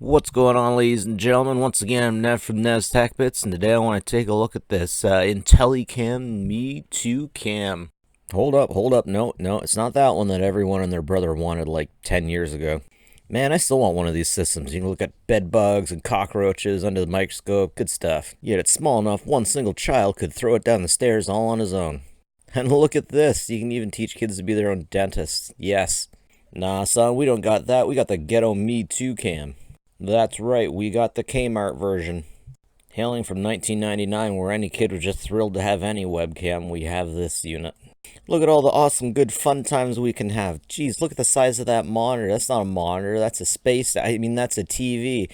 What's going on, ladies and gentlemen? Once again, I'm Nev from Nev's Tech Bits, and today I want to take a look at this IntelliCam Me2Cam. Hold up, no, it's not that one that everyone and their brother wanted like 10 years ago. Man, I still want one of these systems. You can look at bed bugs and cockroaches under the microscope, good stuff. Yet it's small enough one single child could throw it down the stairs all on his own. And look at this, you can even teach kids to be their own dentists. Yes. Nah, son, we don't got that. We got the ghetto Me2Cam. That's right, we got the Kmart version. Hailing from 1999, where any kid was just thrilled to have any webcam, we have this unit. Look at all the awesome, good, fun times we can have. Geez, look at the size of that monitor. That's not a monitor, that's a space. I mean, that's a TV.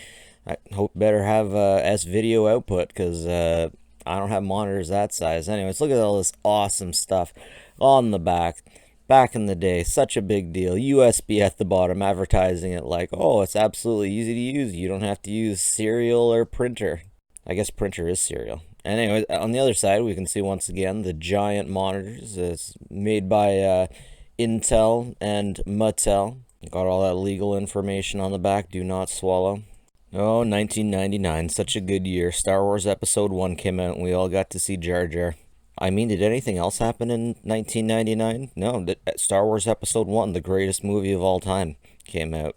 I hope better have S-video output, because I don't have monitors that size. Anyways, look at all this awesome stuff on the back. Back in the day, such a big deal. USB at the bottom, advertising it like, oh, it's absolutely easy to use. You don't have to use serial or printer. I guess printer is serial. And anyway, on the other side, we can see once again the giant monitors. It's made by Intel and Mattel. Got all that legal information on the back. Do not swallow. Oh, 1999, such a good year. Star Wars Episode 1 came out and we all got to see Jar Jar. I mean, did anything else happen in 1999? No, Star Wars Episode 1, the greatest movie of all time, came out.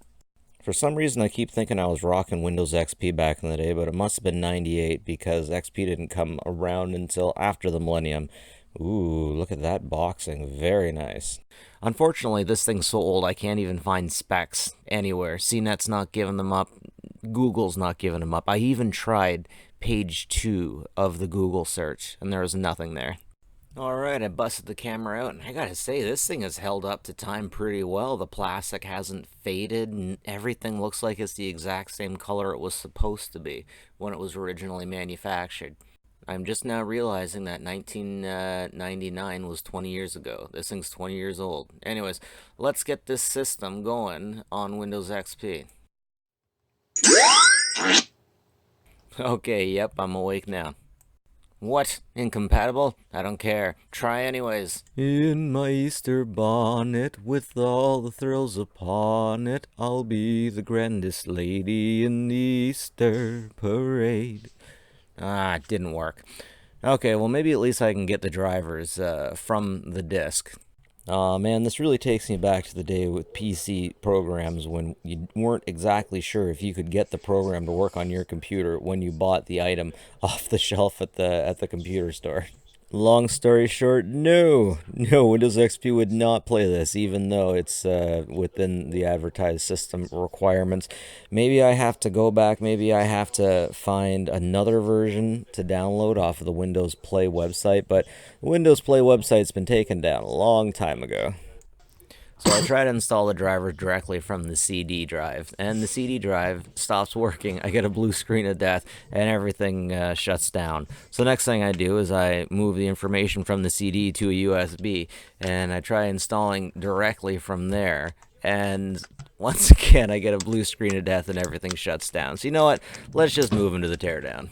For some reason, I keep thinking I was rocking Windows XP back in the day, but it must have been 98 because XP didn't come around until after the millennium. Ooh, look at that boxing. Very nice. Unfortunately, this thing's so old I can't even find specs anywhere. CNET's not giving them up. Google's not giving them up. I even tried page 2 of the Google search, and there was nothing there. Alright, I busted the camera out, and I gotta say, this thing has held up to time pretty well. The plastic hasn't faded, and everything looks like it's the exact same color it was supposed to be when it was originally manufactured. I'm just now realizing that 1999 was 20 years ago. This thing's 20 years old. Anyways, let's get this system going on Windows XP. Okay, yep, I'm awake now. What? Incompatible? I don't care. Try anyways. In my Easter bonnet, with all the thrills upon it, I'll be the grandest lady in the Easter parade. Ah, it didn't work. Okay, well maybe at least I can get the drivers from the disk. Man, this really takes me back to the day with PC programs when you weren't exactly sure if you could get the program to work on your computer when you bought the item off the shelf at the computer store. Long story short, no, Windows XP would not play this, even though it's within the advertised system requirements. Maybe I have to go back, maybe I have to find another version to download off of the Windows Play website, but the Windows Play website's been taken down a long time ago. So I try to install the driver directly from the CD drive, and the CD drive stops working. I get a blue screen of death, and everything shuts down. So the next thing I do is I move the information from the CD to a USB, and I try installing directly from there. And once again, I get a blue screen of death, and everything shuts down. So you know what? Let's just move into the teardown.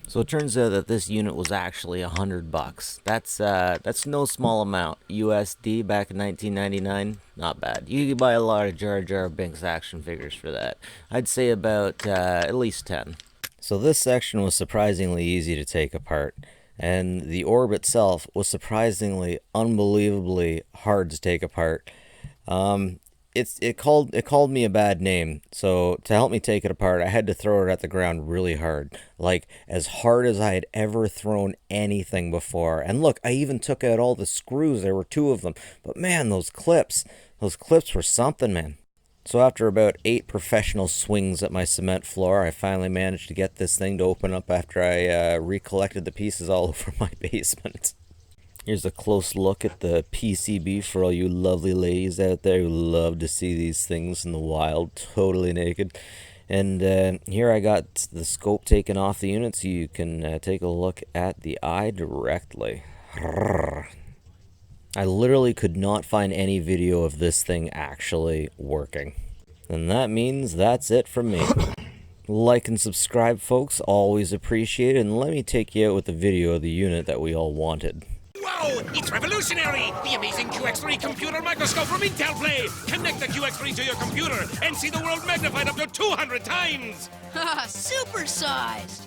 So it turns out that this unit was actually $100. That's no small amount. USD back in 1999, not bad. You could buy a lot of Jar Jar Binks action figures for that. I'd say about at least 10. So this section was surprisingly easy to take apart, and the orb itself was surprisingly, unbelievably hard to take apart. It called me a bad name, so to help me take it apart, I had to throw it at the ground really hard, like as hard as I had ever thrown anything before. And look, I even took out all the screws. There were 2 of them, but man, those clips were something, man. So after about 8 professional swings at my cement floor, I finally managed to get this thing to open up after I recollected the pieces all over my basement. Here's a close look at the PCB for all you lovely ladies out there who love to see these things in the wild, totally naked. And here I got the scope taken off the unit so you can take a look at the eye directly. I literally could not find any video of this thing actually working. And that means that's it from me. Like and subscribe, folks, always appreciated. And let me take you out with the video of the unit that we all wanted. Wow! It's revolutionary! The amazing QX3 computer microscope from Intel Play! Connect the QX3 to your computer and see the world magnified up to 200 times! Supersized!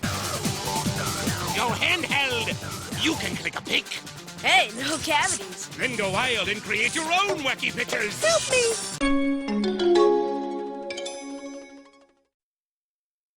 Go handheld! You can click a pic. Hey, no cavities. Then go wild and create your own wacky pictures. Help me!